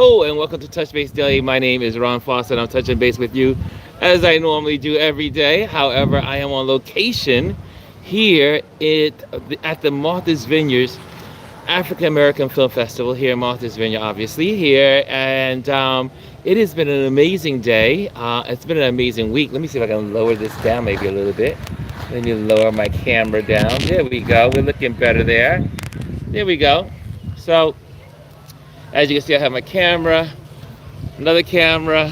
Hello and welcome to Touch Base Daily. My name is Ron Foster and I'm touching base with you as I normally do every day. However, I am on location here at the Martha's Vineyards African American Film Festival here in Martha's Vineyard, obviously here. And it has been an amazing day. It's been an amazing week. Let me see if I can lower this down maybe a little bit. Let me lower my camera down. There we go. We're looking better there. There we go. So, as you can see, I have my camera, another camera,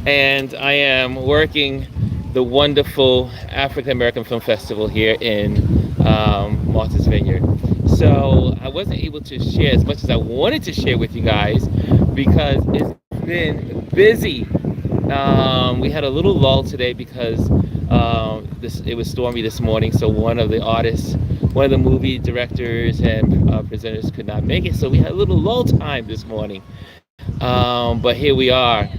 and I am working the wonderful African American Film Festival here in Martha's Vineyard. So I wasn't able to share as much as I wanted to share with you guys because it's been busy. We had a little lull today because it was stormy this morning, so one of the movie directors and presenters could not make it, so we had a little lull time this morning. But here we are,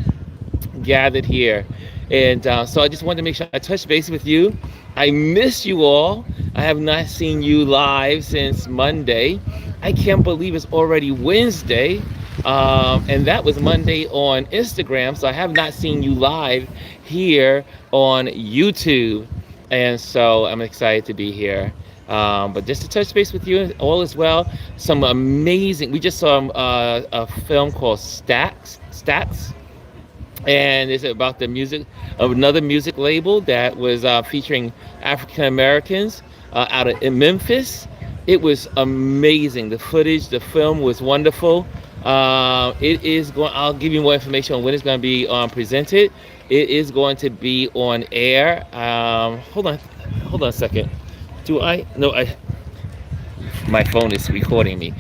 gathered here, and so I just wanted to make sure I touched base with you. I miss you all. I have not seen you live since Monday. I can't believe it's already Wednesday, and that was Monday on Instagram, so I have not seen you live here on YouTube, and so I'm excited to be here. But just to touch base with you, all is well. We just saw a film called STAX, and it's about the music of another music label that was featuring African Americans out of in Memphis. It was amazing. The footage, the film was wonderful. I'll give you more information on when it's going to be presented. It is going to be on air. Hold on a second. My phone is recording me.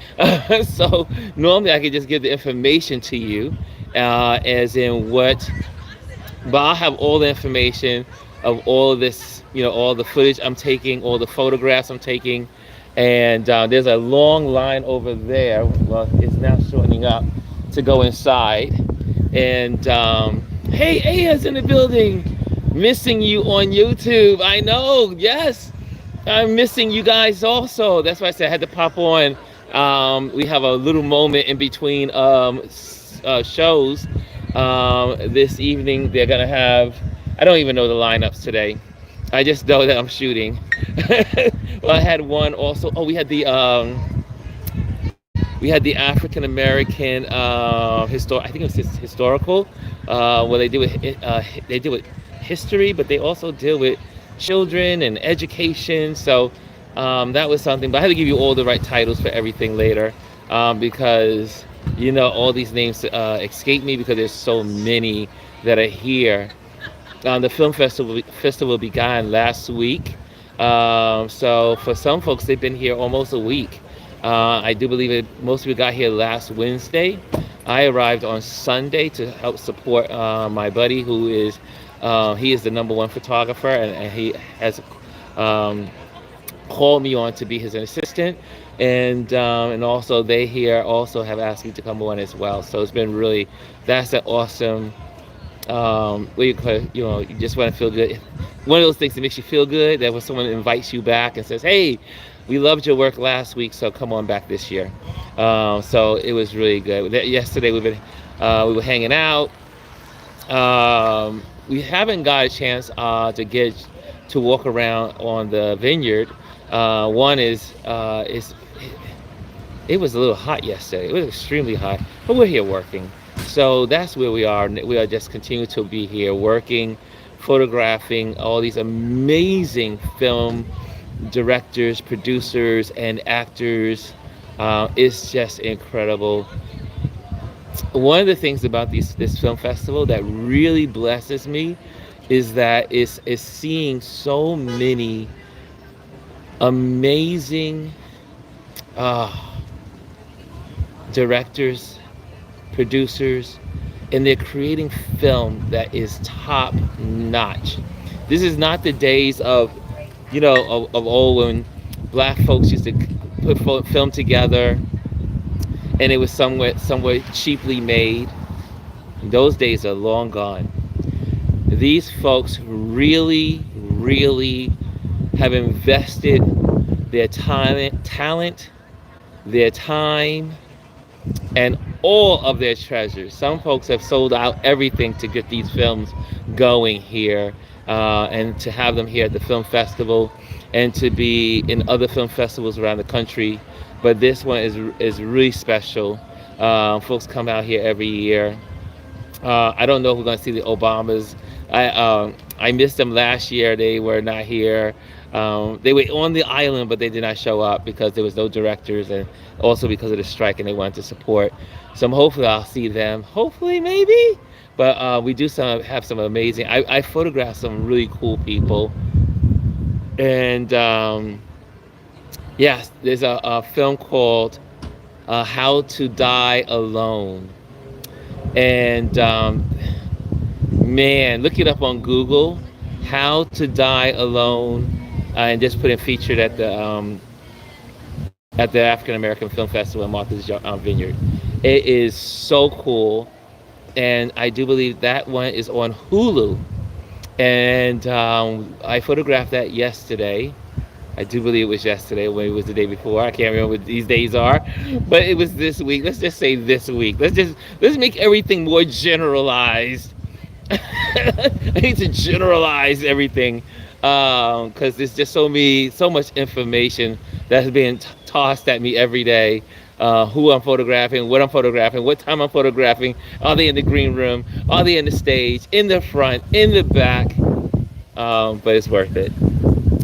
So normally I could just give the information to you, as in what, but I'll have all the information of all of this, all the footage I'm taking, all the photographs I'm taking, and there's a long line over there. Well, it's now shortening up to go inside, and hey, Aya's in the building. Missing you on YouTube. I know, yes. I'm missing you guys also. That's why I said I had to pop on. We have a little moment in between shows. This evening they're gonna have, I don't even know the lineups today. I just know that I'm shooting. Well, I had one also. Oh, we had the African American I think it was historical. Well, they do it history, but they also deal with children and education, so that was something. But I had to give you all the right titles for everything later, because all these names escape me because there's so many that are here. The film festival began last week, so for some folks they've been here almost a week. I do believe most of you got here last Wednesday. I arrived on Sunday to help support my buddy who is he is the #1 photographer, and he has called me on to be his assistant, and also they here also have asked me to come on as well. So it's been really, that's an awesome, you just want to feel good. One of those things that makes you feel good, that when someone invites you back and says, hey, we loved your work last week, so come on back this year. So it was really good. Yesterday we were hanging out. We haven't got a chance to walk around on the vineyard. One is it was a little hot yesterday. It was extremely hot, but we're here working. So that's where we are. We are just continuing to be here working, photographing all these amazing film directors, producers, and actors. It's just incredible. One of the things about this film festival that really blesses me is that it's seeing so many amazing directors, producers, and they're creating film that is top notch. This is not the days of old when black folks used to put film together and it was somewhat cheaply made. Those days are long gone. These folks really have invested their talent, their time, and all of their treasures. Some folks have sold out everything to get these films going here, and to have them here at the film festival and to be in other film festivals around the country. But this one is really special. Folks come out here every year. I don't know if we're going to see the Obamas. I missed them last year. They were not here. They were on the island, but they did not show up because there was no directors, and also because of the strike, and they wanted to support. So hopefully I'll see them. Hopefully, maybe. But we do have some amazing. I photographed some really cool people, and yes, there's a film called How to Die Alone, and man, look it up on Google. How to Die Alone, and just put in featured at the African American Film Festival in Martha's Vineyard. It is so cool, and I do believe that one is on Hulu. And I photographed that yesterday. I do believe it was yesterday, when it was the day before. I can't remember what these days are, but it was this week. Let's just say this week. Let's make everything more generalized. I need to generalize everything, because there's just so much information that's being tossed at me every day. Who I'm photographing, what time I'm photographing, are they in the green room, are they in the stage, in the front, in the back, but it's worth it.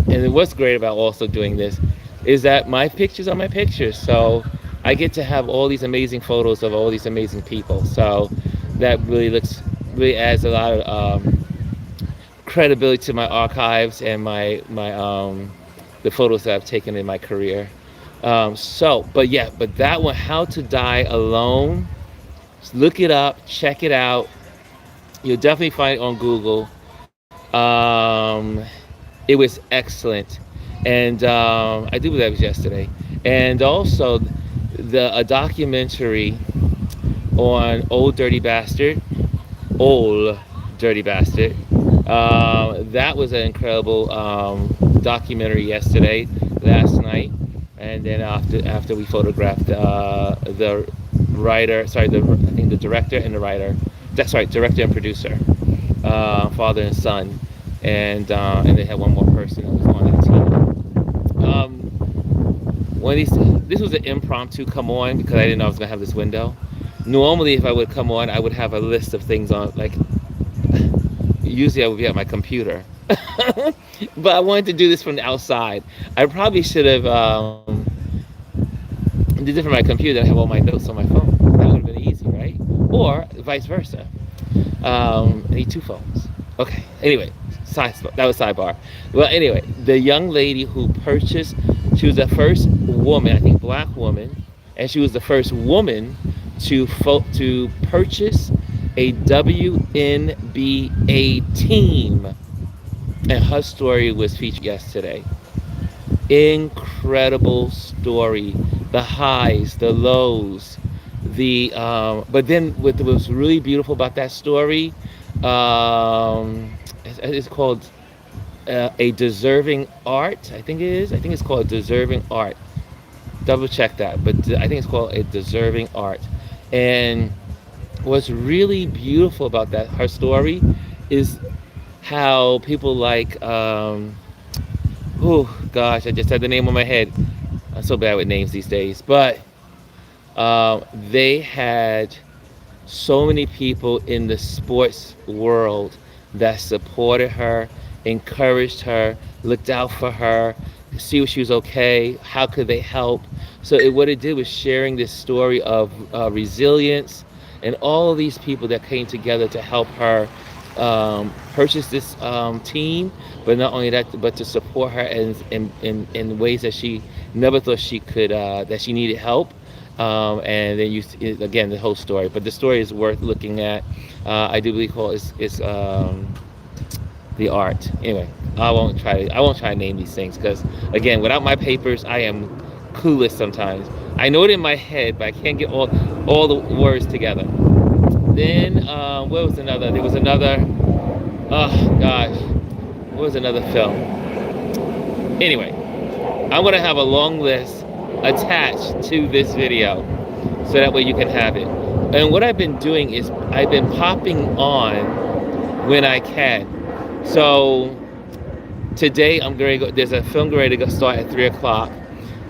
And what's great about also doing this is that my pictures are my pictures, so I get to have all these amazing photos of all these amazing people, so that really adds a lot of credibility to my archives and my the photos that I've taken in my career. But that one, How to Die Alone, just look it up, check it out. You'll definitely find it on Google. It was excellent, and I do believe that was yesterday. And also a documentary on Old Dirty Bastard. That was an incredible documentary last night. And then after we photographed the director and the writer, director and producer, father and son, and they had one more person that was on the team. This was an impromptu come on, because I didn't know I was gonna have this window. Normally, if I would come on, I would have a list of things on, like, usually I would be at my computer. But I wanted to do this from the outside. I probably should have did it from my computer and have all my notes on my phone. That would have been easy, right? Or vice versa. I need two phones. Okay, anyway, that was sidebar. Well, anyway, the young lady who purchased, she was the first woman, I think black woman, and she was the first woman to purchase a WNBA team, and her story was featured yesterday. Incredible story, the highs, the lows, but then what was really beautiful about that story, it's called A Deserving Art, I think it is. I think it's called Deserving Art. Double check that, but I think it's called A Deserving Art. And what's really beautiful about her story, is how people like, oh gosh, I just had the name on my head. I'm so bad with names these days, but they had so many people in the sports world that supported her, encouraged her, looked out for her, see if she was okay, how could they help. So what it did was sharing this story of resilience, and all of these people that came together to help her purchase this team, but not only that, but to support her in ways that she never thought she could, that she needed help. And then again, the whole story, but the story is worth looking at. I do believe it's the art. Anyway, I won't try to name these things, because again, without my papers, I am clueless sometimes. I know it in my head, but I can't get all the words together. Then what was another? There was another. Oh gosh, what was another film? Anyway, I'm gonna have a long list attached to this video, so that way you can have it. And what I've been doing is I've been popping on when I can. So today I'm going to go, there's a film ready to go start at 3 o'clock.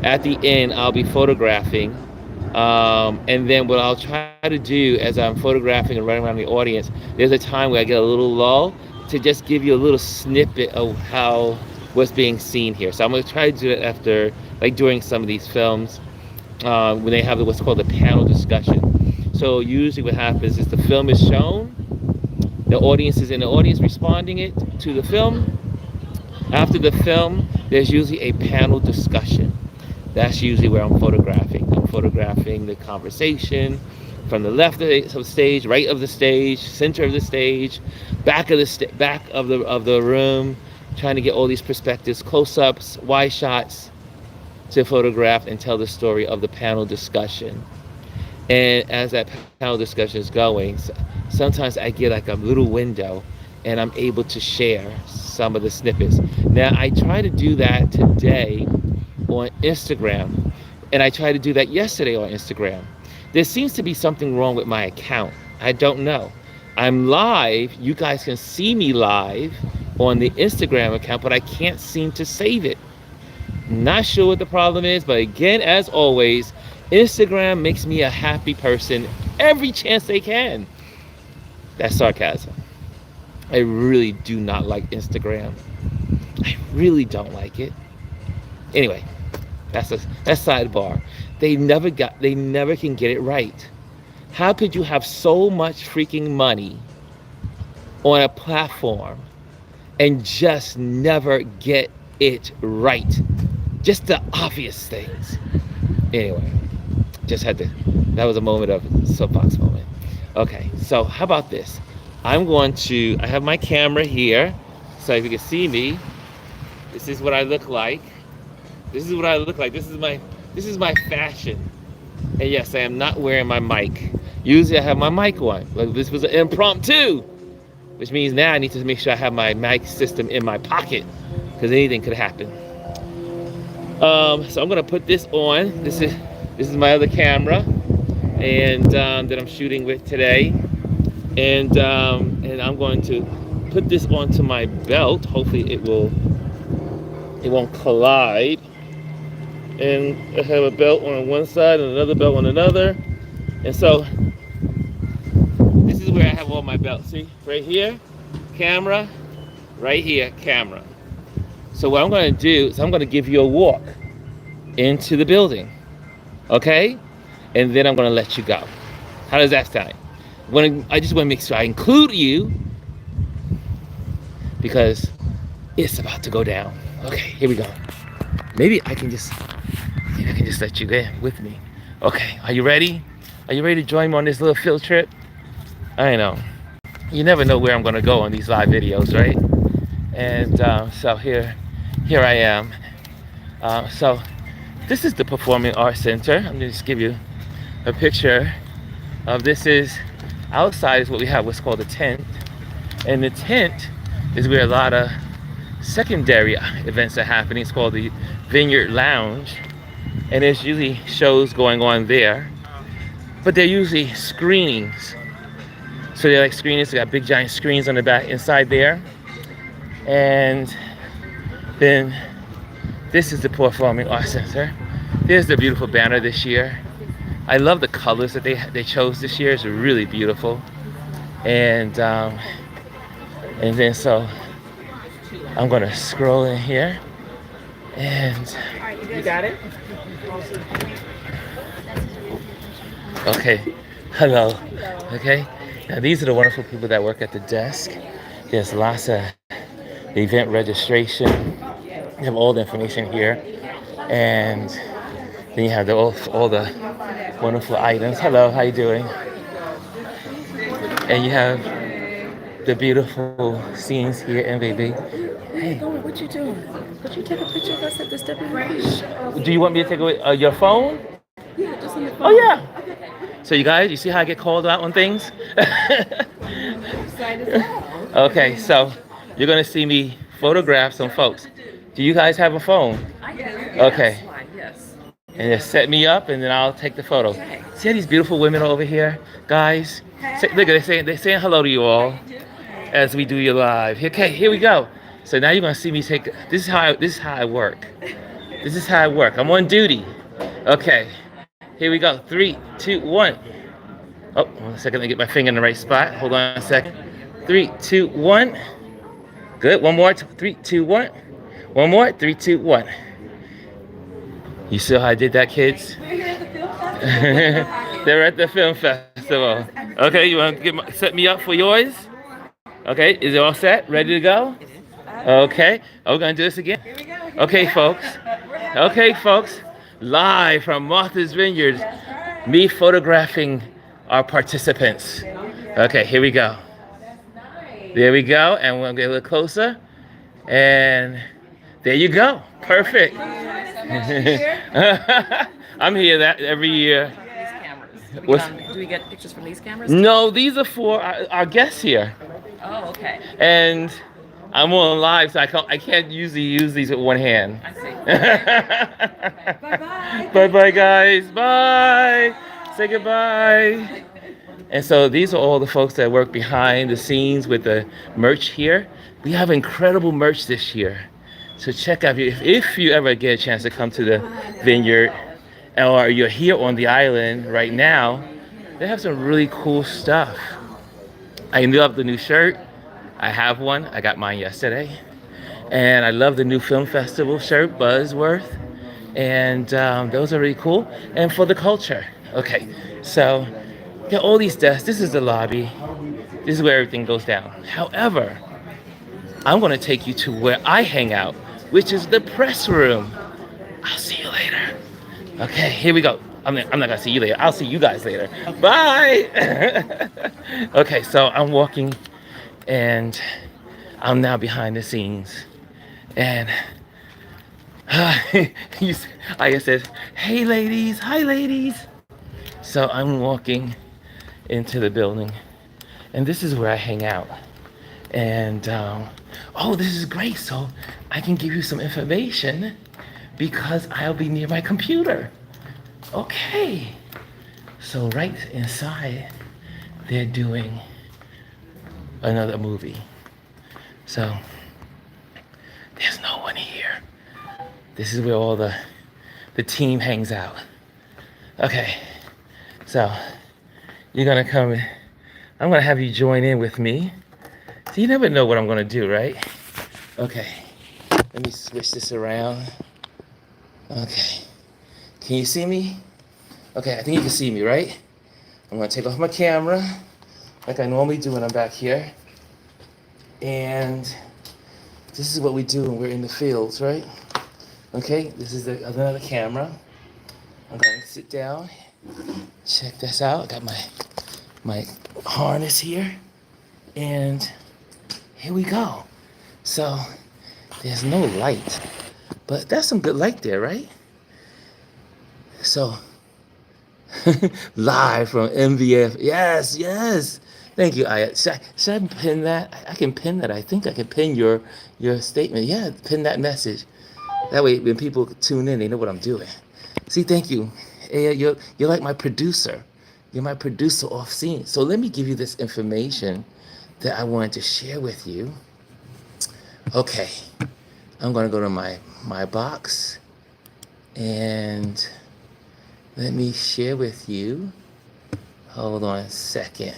At the end, I'll be photographing. And then what I'll try to do as I'm photographing and running around the audience, there's a time where I get a little lull to just give you a little snippet of how what's being seen here. So I'm going to try to do it after, like during some of these films, when they have what's called a panel discussion. So usually what happens is the film is shown, the audience is in the audience responding it to the film. After the film, there's usually a panel discussion. That's usually where I'm photographing. I'm photographing the conversation from the left of the stage, right of the stage, center of the stage, back of the room, trying to get all these perspectives, close-ups, wide shots to photograph and tell the story of the panel discussion. And as that panel discussion is going, sometimes I get like a little window and I'm able to share some of the snippets. Now, I try to do that today on Instagram, and I tried to do that yesterday on Instagram. There seems to be something wrong with my account. I don't know. I'm live. You guys can see me live on the Instagram account, but I can't seem to save it. Not sure what the problem is, but again, as always, Instagram makes me a happy person every chance they can. That's sarcasm. I really do not like Instagram. I really don't like it. Anyway, that's sidebar. They never can get it right. How could you have so much freaking money on a platform and just never get it right? Just the obvious things. Anyway, just had to, that was a moment of soapbox moment. Okay, so how about this? I have my camera here, so if you can see me, this is what I look like. This is what I look like. This is my fashion. And yes, I am not wearing my mic. Usually I have my mic on, but this was an impromptu, which means now I need to make sure I have my mic system in my pocket, because anything could happen. So I'm gonna put this on. This is my other camera, and that I'm shooting with today, and I'm going to put this onto my belt. Hopefully it won't collide. And I have a belt on one side and another belt on another, and so this is where I have all my belts. See, right here, camera, right here, camera. So what I'm going to do is I'm going to give you a walk into the building, okay? And then I'm going to let you go. How does that sound? I just want to make sure I include you, because it's about to go down. Okay, here we go. Maybe I can just let you in with me. Okay, are you ready? Are you ready to join me on this little field trip? I know. You never know where I'm going to go on these live videos, right? And so here I am. So this is the Performing Arts Center. I'm going to just give you a picture of this. Is outside is what we have, what's called a tent. And the tent is where a lot of secondary events are happening. It's called the Vineyard Lounge. And there's usually shows going on there. But they're usually screenings. So they're like screenings. They got big giant screens on the back inside there. And then this is the Performing Arts Center. There's the beautiful banner this year. I love the colors that they chose this year. It's really beautiful. And then so I'm gonna scroll in here, and you got it? Okay, hello. Okay, now these are the wonderful people that work at the desk. There's lots of event registration. You have all the information here, and then you have all the wonderful items. Hello, how you doing? And you have the beautiful scenes here in baby. Hey, What you doing? Would you take a picture of us at this WP? do you want me to take away your phone? Yeah, just on the phone. Oh yeah. So you guys, you see how I get called out on things? Okay, so you're gonna see me photograph some folks. Do you guys have a phone? I do. Okay. Yes. And just set me up, and then I'll take the photo. Okay. See how these beautiful women over here, guys? Look, they're saying hello to you all as we do your live. Okay, here we go. So now you're gonna see me take. This is how I work. This is how I work. I'm on duty. Okay, here we go. 3, 2, 1. Oh, 1 second. Let me get my finger in the right spot. Hold on a second. 3, 2, 1. Good. One more. 3, 2, 1. One more. 3, 2, 1. You see how I did that, kids? They're at the film festival. Okay, you want to set me up for yours? Okay, is it all set? Ready to go? Okay, we're gonna do this again. Okay, folks. Okay, folks. Live from Martha's Vineyards, me photographing our participants. Okay, here we go. There we go, and we'll get a little closer. And there you go. Perfect. I'm here that every year. Do we get pictures from these cameras? No, these are for our guests here. Oh, okay. And I'm on live, so I can't usually use these with one hand. I see. Bye-bye. Bye-bye, guys. Bye. Say goodbye. And so these are all the folks that work behind the scenes with the merch here. We have incredible merch this year. So check out, if you ever get a chance to come to the Vineyard, or you're here on the island right now, they have some really cool stuff. I love the new shirt. I have one. I got mine yesterday. And I love the new film festival shirt, Buzzworth. And those are really cool. And for the culture. Okay, so yeah, all these desks. This is the lobby. This is where everything goes down. However, I'm going to take you to where I hang out, which is the press room. I'll see you later. Okay, here we go. I'm not gonna see you later. I'll see you guys later. Bye. Okay, so I'm walking, and I'm now behind the scenes, and I said, "Hey, ladies, hi, ladies." So I'm walking into the building, and this is where I hang out. And oh, this is great. So I can give you some information because I'll be near my computer. Okay. So right inside, they're doing another movie. So there's no one here. This is where all the team hangs out. Okay. So you're gonna come in. I'm gonna have you join in with me. So you never know what I'm gonna do, right? Okay. Let me switch this around. Okay. Can you see me? Okay, I think you can see me, right? I'm gonna take off my camera like I normally do when I'm back here. And this is what we do when we're in the fields, right? Okay, this is another camera. I'm gonna sit down, check this out. I got my harness here. And here we go. So there's no light, but that's some good light there, right? So live from MVAAFF. Yes, yes. Thank you. Should I pin that? I can pin that. I think I can pin your statement. Yeah, pin that message. That way, when people tune in, they know what I'm doing. See, thank you. You're like my producer. You're my producer off scene. So let me give you this information that I wanted to share with you. Okay, I'm gonna go to my box and let me share with you. Hold on a second.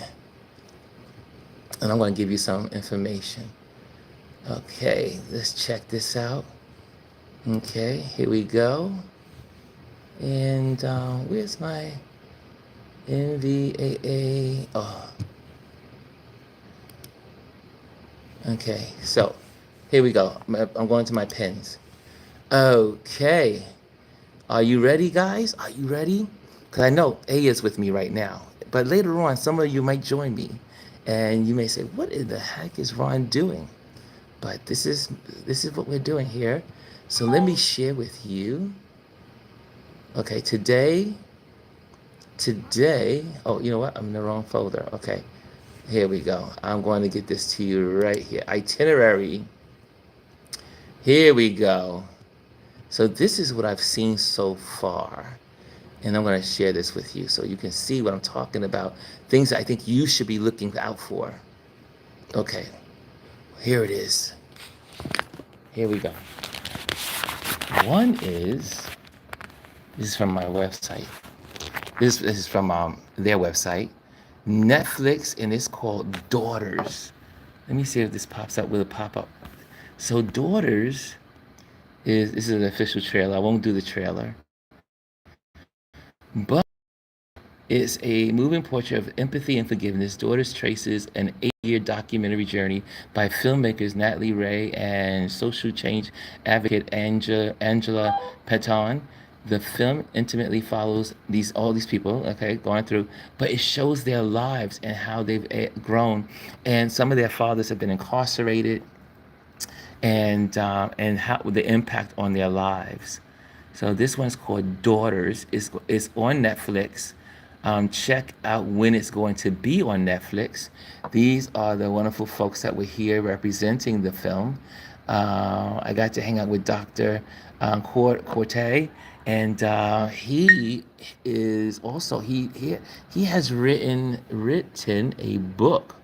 And I'm gonna give you some information. Okay, let's check this out. Okay, here we go. And where's my MVAA? Oh. Okay, so here we go. I'm going to my pins. Okay. Are you ready, guys? Are you ready? Because I know A is with me right now. But later on, some of you might join me. And you may say, what in the heck is Ron doing? But this is what we're doing here. So let me share with you. Okay, today, oh, you know what? I'm in the wrong folder. Okay, here we go. I'm going to get this to you right here. Itinerary. Here we go. So this is what I've seen so far. And I'm going to share this with you so you can see what I'm talking about. Things that I think you should be looking out for. Okay, here it is. Here we go. One is, this is from my website. This is from their website. Netflix, and it's called Daughters. Let me see if this pops up. Will it pop up? So Daughters this is an official trailer. I won't do the trailer. But it's a moving portrait of empathy and forgiveness. Daughters traces an 8-year documentary journey by filmmakers Natalie Ray and social change advocate Angela Patton. The film intimately follows all these people, okay, going through, but it shows their lives and how they've grown. And some of their fathers have been incarcerated, and how the impact on their lives. So this one's called Daughters. It's on Netflix. Check out when it's going to be on Netflix. These are the wonderful folks that were here representing the film. I got to hang out with Dr. Corte, and he is also he has written a book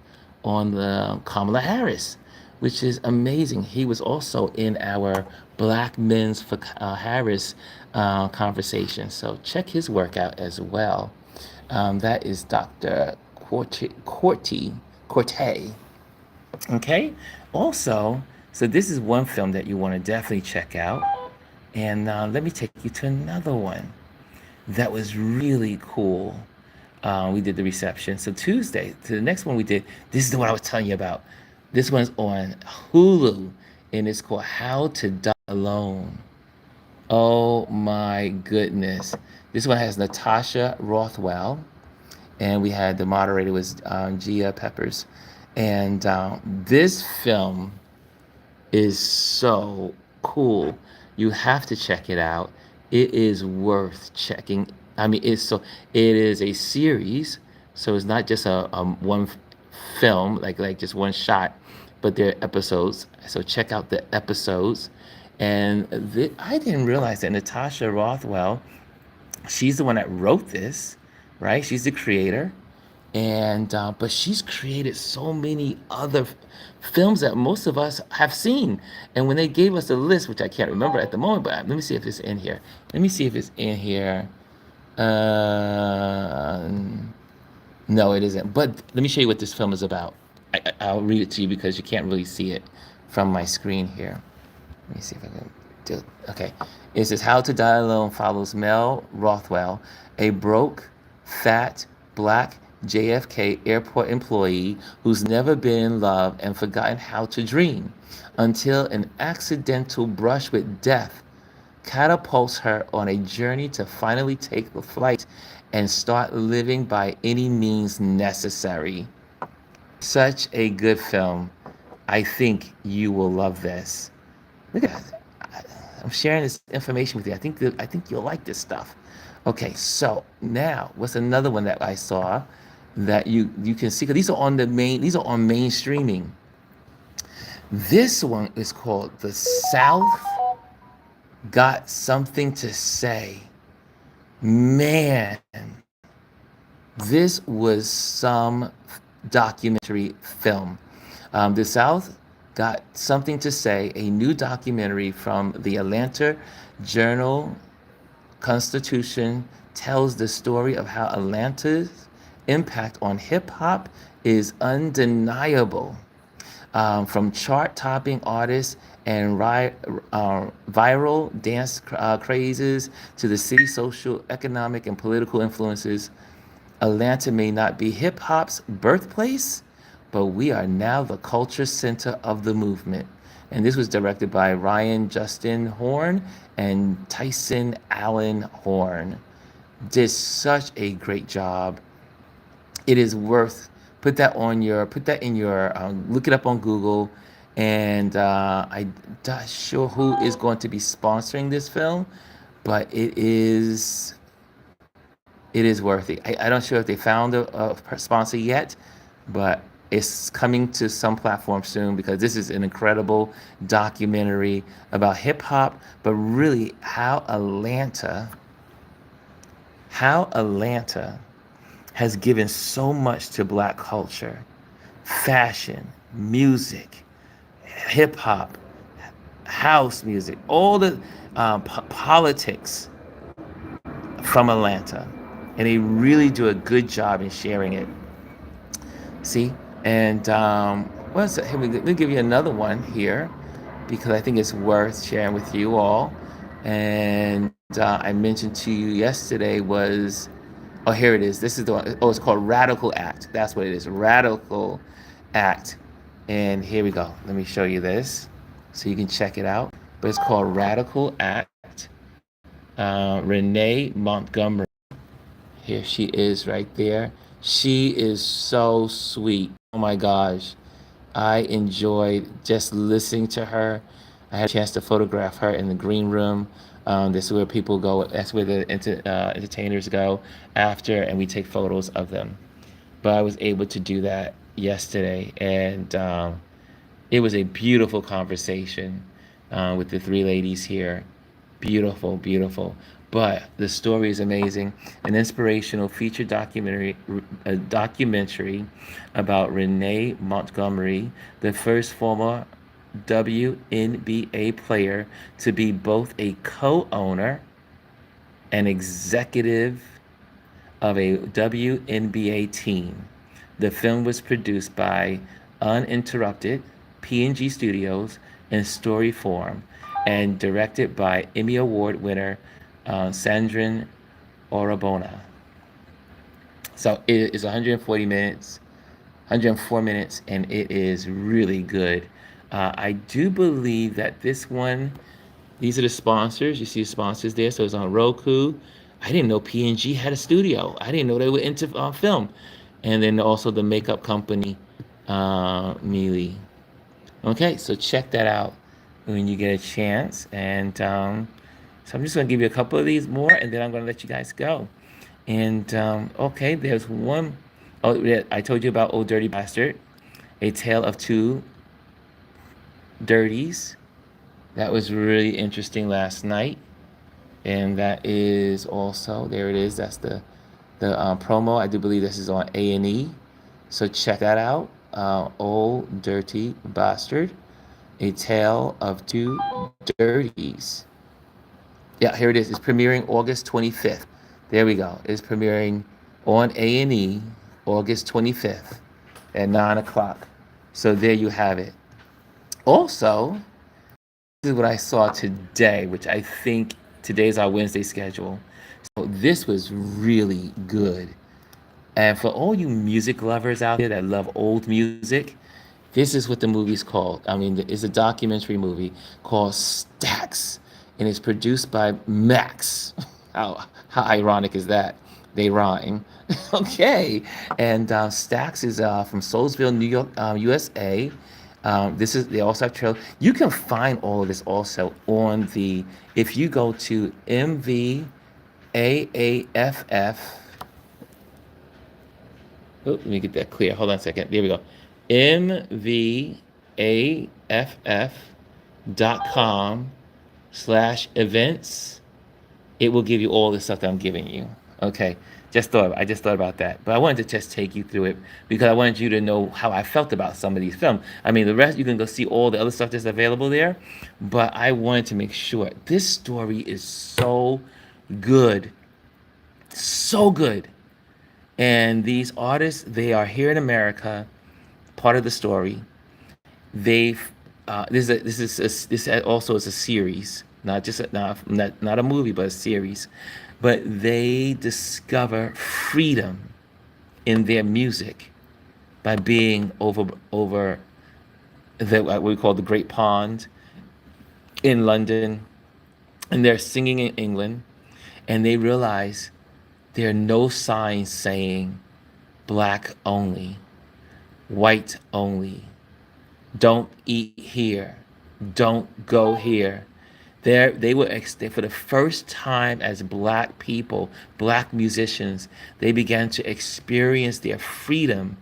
on the Kamala Harris, which is amazing. He was also in our Black Men's for Harris conversation. So check his work out as well. That is Dr. Corte. Okay. Also, so this is one film that you want to definitely check out. And let me take you to another one that was really cool. We did the reception. So Tuesday, to the next one we did, this is the one I was telling you about. This one's on Hulu, and it's called How to Die Alone. Oh my goodness. This one has Natasha Rothwell, and we had the moderator was Gia Peppers. And this film is so cool. You have to check it out. It is worth checking. I mean, it is a series, so it's not just a one film, like just one shot, but they're episodes. So check out the episodes. And I didn't realize that Natasha Rothwell, she's the one that wrote this, right? She's the creator. And but she's created so many other films that most of us have seen. And when they gave us a list, which I can't remember at the moment, but let me see if it's in here. Let me see if it's in here. No, it isn't. But let me show you what this film is about. I'll read it to you because you can't really see it from my screen here. Let me see if I can do it. Okay. It says How to Die Alone follows Mel Rothwell, a broke, fat, black JFK airport employee who's never been in love and forgotten how to dream until an accidental brush with death catapults her on a journey to finally take the flight and start living by any means necessary. Such a good film. I think you will love this. Look at that. I'm sharing this information with you. I think you'll like this stuff. Okay, so now what's another one that I saw that you can see? Because these are on mainstreaming. This one is called The South Got Something to Say. Man, this was some documentary film. The South Got Something to Say, a new documentary from the Atlanta Journal-Constitution, tells the story of how Atlanta's impact on hip-hop is undeniable. From chart-topping artists and viral dance crazes to the city's social, economic, and political influences, Atlanta may not be hip-hop's birthplace, but we are now the culture center of the movement. And this was directed by Ryan Justin Horn and Tyson Allen Horn. Did such a great job. It is worth, put that in your, look it up on Google. And I'm not sure who is going to be sponsoring this film, but it is worth it. I'm not sure if they found a sponsor yet, but it's coming to some platform soon because this is an incredible documentary about hip hop, but really how Atlanta how Atlanta has given so much to black culture, fashion, music, hip hop, house music, all the politics from Atlanta. And they really do a good job in sharing it. See? And what's it? Here, let me give you another one here because I think it's worth sharing with you all. And I mentioned to you yesterday was, oh, here it is. This is the one. Oh, it's called Radical Act. That's what it is. Radical Act. And here we go. Let me show you this so you can check it out. But it's called Radical Act. Renee Montgomery. Here she is right there. She is so sweet. Oh my gosh. I enjoyed just listening to her. I had a chance to photograph her in the green room. This is where people go. That's where the entertainers go after, and we take photos of them. But I was able to do that yesterday, and it was a beautiful conversation with the three ladies here. Beautiful, beautiful. But the story is amazing. An inspirational feature documentary, a documentary about Renee Montgomery, the first former WNBA player to be both a co-owner and executive of a WNBA team. The film was produced by Uninterrupted, P&G Studios, and Storyform, and directed by Emmy Award winner Sandrine Orabona. So it is 140 minutes, 104 minutes, and it is really good. I do believe that this one, these are the sponsors. You see the sponsors there. So it's on Roku. I didn't know P&G had a studio. I didn't know they were into film. And then also the makeup company, Mealy. Okay, so check that out when you get a chance. And so I'm just going to give you a couple of these more, and then I'm going to let you guys go. And okay, there's one. Oh, yeah, I told you about Old Dirty Bastard, A Tale of Two Dirties. That was really interesting last night. And that is also, there it is. That's the promo. I do believe this is on A&E. So check that out. Old Dirty Bastard, A Tale of Two Dirties. Yeah, here it is. It's premiering August 25th. There we go. It's premiering on A&E August 25th at 9 o'clock. So there you have it. Also, this is what I saw today, which I think today's our Wednesday schedule. So this was really good. And for all you music lovers out there that love old music, this is what the movie's called. I mean, it's a documentary movie called STAX, and it's produced by Max. How ironic is that? They rhyme. Okay. And STAX is from Soulsville, New York, USA. They also have trail. You can find all of this also on if you go to MVAAFF. Oh, let me get that clear. Hold on a second. There we go. MVAFF.com/events. It will give you all the stuff that I'm giving you. Okay. I just thought about that. But I wanted to just take you through it because I wanted you to know how I felt about some of these films. I mean, the rest, you can go see all the other stuff that's available there. But I wanted to make sure. This story is so good. So good. And these artists, they are here in America, part of the story. This also is a series, not a movie, but a series. But they discover freedom in their music by being over what we call the Great Pond in London, and they're singing in England, and they realize there are no signs saying black only, white only, don't eat here, don't go here. They were for the first time as black people, black musicians, they began to experience their freedom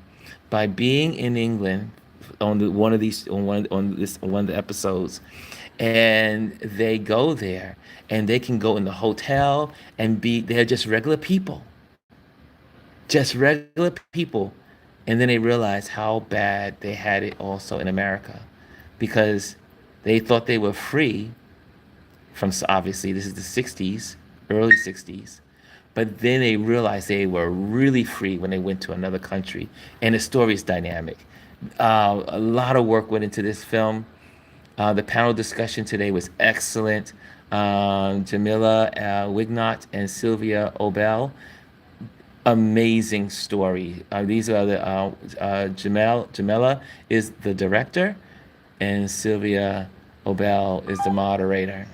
by being in England on one of the episodes, and they go there and they can go in the hotel and they're just regular people, just regular people. And then they realize how bad they had it also in America, because they thought they were free from, obviously this is the 60s, early 60s, but then they realized they were really free when they went to another country. And the story is dynamic. A lot of work went into this film. The panel discussion today was excellent. Jamila Wignot and Sylvia Obel, amazing story. These are the Jamila is the director, and Sylvia Obel is the moderator.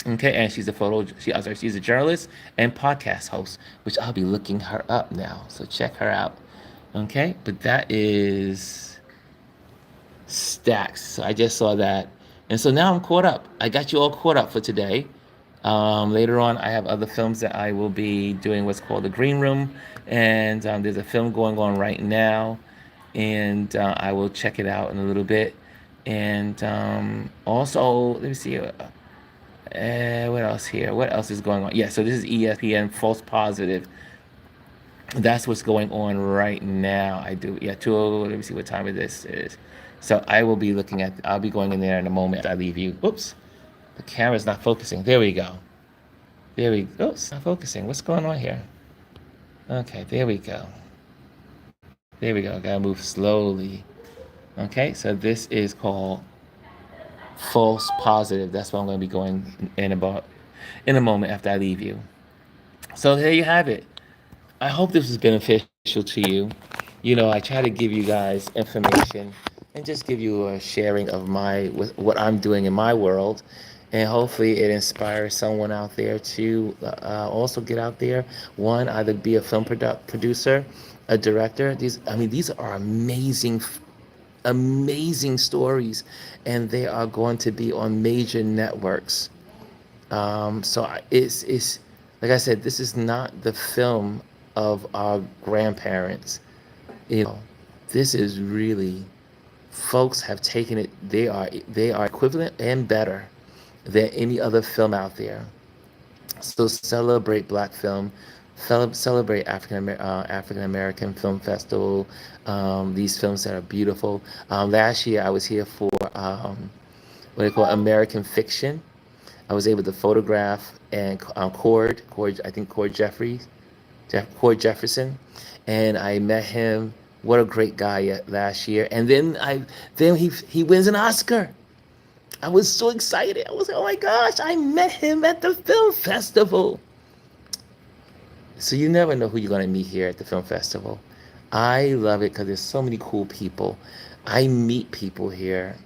Okay, and she's a she's a journalist and podcast host, which I'll be looking her up now. So check her out. Okay, but that is STAX. So I just saw that. And so now I'm caught up. I got you all caught up for today. Later on, I have other films that I will be doing what's called the Green Room. And there's a film going on right now. And I will check it out in a little bit. And also, let me see. What else here? What else is going on? Yeah, so this is ESPN False Positive. That's what's going on right now. I do. Yeah, let me see what time of this is. So I'll be going in there in a moment. I leave you. Oops. The camera's not focusing. There we go. Oops, not focusing. What's going on here? Okay, there we go. There we go. Gotta move slowly. Okay, so this is called False Positive. That's what I'm going to be going in a moment after I leave you. So there you have it. I hope this was beneficial to you. You know, I try to give you guys information and just give you a sharing of what I'm doing in my world, and hopefully it inspires someone out there to also get out there. One, either be a film producer, a director. These are amazing stories, and they are going to be on major networks. So it's like I said, this is not the film of our grandparents. This is really, folks have taken it. They are equivalent and better than any other film out there. So celebrate Black film, celebrate African American Film Festival. These films that are beautiful. Last year I was here for what they call American Fiction. I was able to photograph and Cord Jefferson, and I met him. What a great guy last year. And then he wins an Oscar. I was so excited. I was like, oh my gosh, I met him at the film festival. So you never know who you're going to meet here at the film festival. I love it because there's so many cool people. I meet people here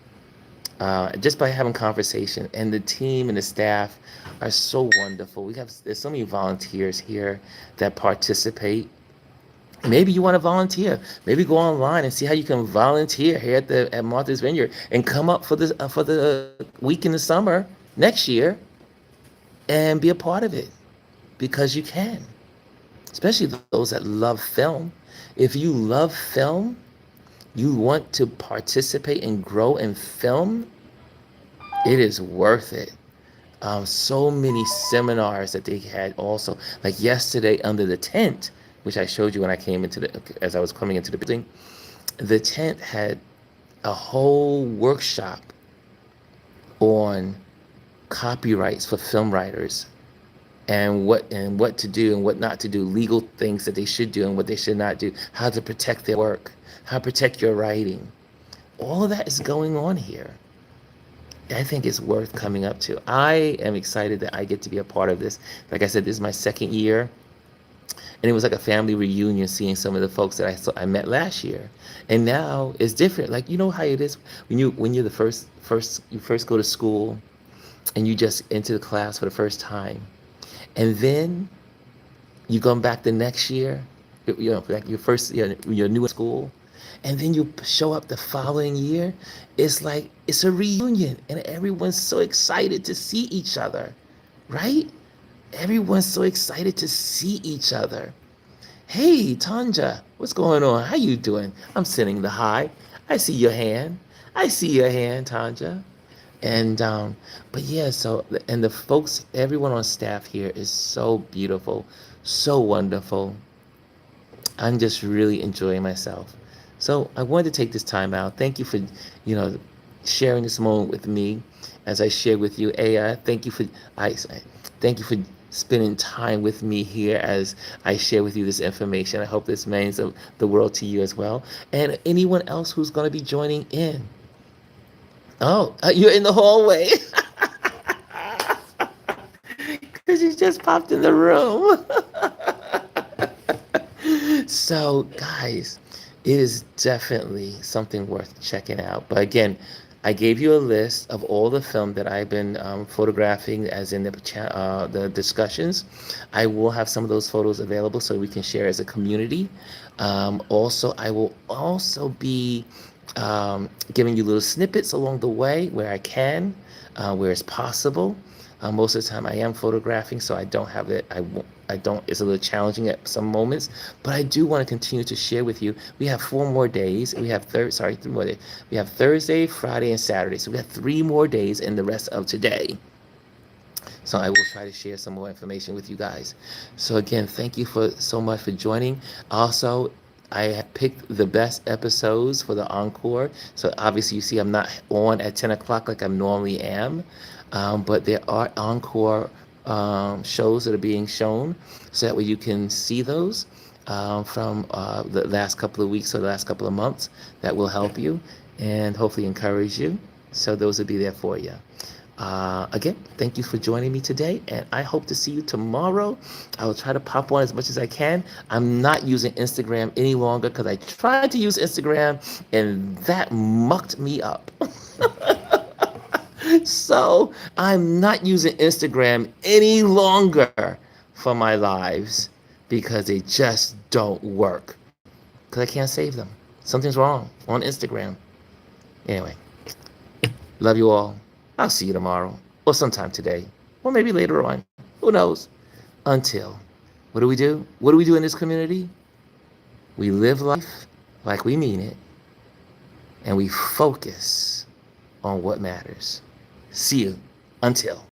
just by having conversation, and the team and the staff are so wonderful. There's so many volunteers here that participate. Maybe you want to volunteer. Maybe go online and see how you can volunteer here at Martha's Vineyard, and come up for the week in the summer next year and be a part of it, because you can. Especially those that love film. If you love film, you want to participate and grow in film, it is worth it. So many seminars that they had also, like yesterday under the tent, which I showed you when I came as I was coming into the building. The tent had a whole workshop on copyrights for film writers, and what to do and what not to do, legal things that they should do and what they should not do, how to protect their work, how to protect your writing. All of that is going on here. I think it's worth coming up to. I am excited that I get to be a part of this. Like I said, this is my second year, and it was like a family reunion, seeing some of the folks that I met last year. And now it's different. Like, you know how it is when you're the first you first go to school and you just enter the class for the first time. And then you come back the next year, like you're new at school, and then you show up the following year. It's like it's a reunion, and everyone's so excited to see each other, right? Everyone's so excited to see each other. Hey, Tanja, what's going on? How you doing? I'm sending the hi. I see your hand, Tanja. And but yeah, so and the folks, everyone on staff here is so beautiful, so wonderful. I'm just really enjoying myself. So I wanted to take this time out. Thank you for, sharing this moment with me, as I shared with you. Aya, I thank you for spending time with me here as I share with you this information. I hope this means the world to you as well, and anyone else who's going to be joining in. Oh, you're in the hallway because you just popped in the room. So, guys, it is definitely something worth checking out. But again, I gave you a list of all the film that I've been photographing, as in the discussions. I will have some of those photos available so we can share as a community. Also, I will also be giving you little snippets along the way where I can, where it's possible. Most of the time I am photographing, so I don't have it. I don't, it's a little challenging at some moments, but I do want to continue to share with you. We have 4 more days. We have 3 more days. We have Thursday, Friday, and Saturday. So we have 3 more days in the rest of today. So I will try to share some more information with you guys. So again, thank you so much for joining. Also, I have picked the best episodes for the encore. So obviously you see I'm not on at 10 o'clock like I normally am. But there are encore shows that are being shown, so that way you can see those from the last couple of weeks or the last couple of months. That will help you and hopefully encourage you. So those will be there for you. Again, thank you for joining me today, and I hope to see you tomorrow. I will try to pop on as much as I can. I'm not using Instagram any longer because I tried to use Instagram and that mucked me up. So I'm not using Instagram any longer for my lives because they just don't work. Because I can't save them. Something's wrong on Instagram. Anyway, love you all. I'll see you tomorrow or sometime today or maybe later on. Who knows? Until, what do we do? What do we do in this community? We live life like we mean it, and we focus on what matters. See you. Until.